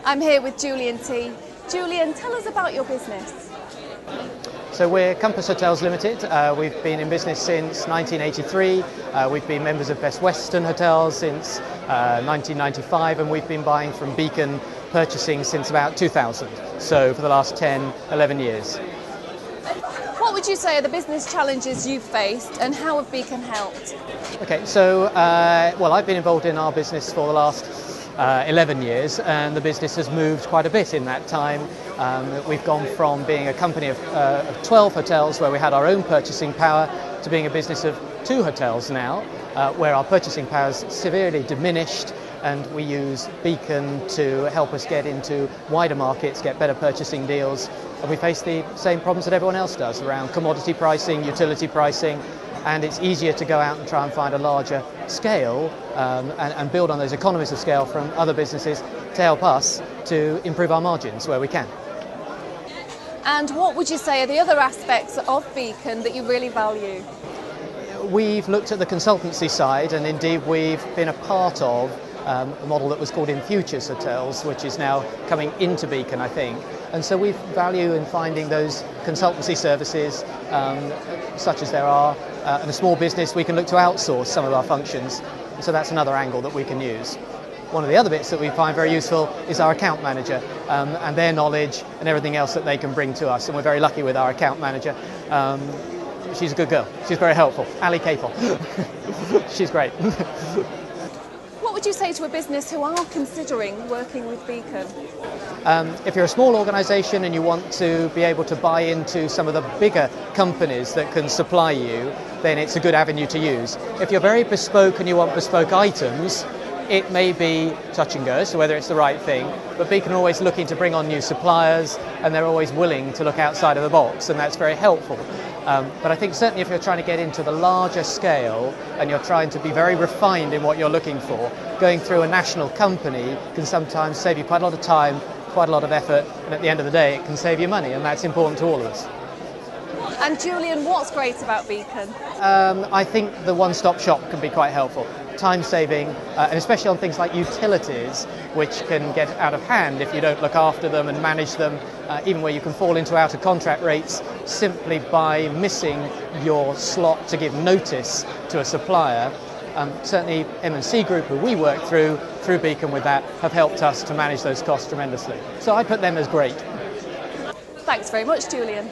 I'm here with Julian T. Julian, tell us about your business. So we're Compass Hotels Limited. We've been in business since 1983. We've been members of Best Western Hotels since 1995, and we've been buying from Beacon Purchasing since about 2000. So for the last 10, 11 years. What would you say are the business challenges you've faced, and how have Beacon helped? Okay, so well, I've been involved in our business for the last 11 years, and the business has moved quite a bit in that time. We've gone from being a company of 12 hotels where we had our own purchasing power to being a business of 2 hotels now, where our purchasing power is severely diminished, and we use Beacon to help us get into wider markets, get better purchasing deals, and we face the same problems that everyone else does around commodity pricing, utility pricing, and it's easier to go out and try and find a larger scale and build on those economies of scale from other businesses to help us to improve our margins where we can. And what would you say are the other aspects of Beacon that you really value? We've looked at the consultancy side, and indeed we've been a part of a model that was called In Futures Hotels, which is now coming into Beacon, I think. And so we value in finding those consultancy services, such as there are, in a small business we can look to outsource some of our functions. So that's another angle that we can use. One of the other bits that we find very useful is our account manager and their knowledge and everything else that they can bring to us. And we're very lucky with our account manager. She's a good girl. She's very helpful. Ali Capel. She's great. What would you say to a business who are considering working with Beacon? If you're a small organisation and you want to be able to buy into some of the bigger companies that can supply you, then it's a good avenue to use. If you're very bespoke and you want bespoke items, it may be touch and go as to whether it's the right thing, but Beacon are always looking to bring on new suppliers, and they're always willing to look outside of the box, and that's very helpful. But I think certainly if you're trying to get into the larger scale and you're trying to be very refined in what you're looking for, going through a national company can sometimes save you quite a lot of time, quite a lot of effort, and at the end of the day it can save you money, and that's important to all of us. And Julian, what's great about Beacon? I think the one-stop shop can be quite helpful. Time saving, and especially on things like utilities, which can get out of hand if you don't look after them and manage them, even where you can fall into out of contract rates simply by missing your slot to give notice to a supplier. Certainly M&C Group, who we work through Beacon with that, have helped us to manage those costs tremendously. So I'd put them as great. Thanks very much, Julian.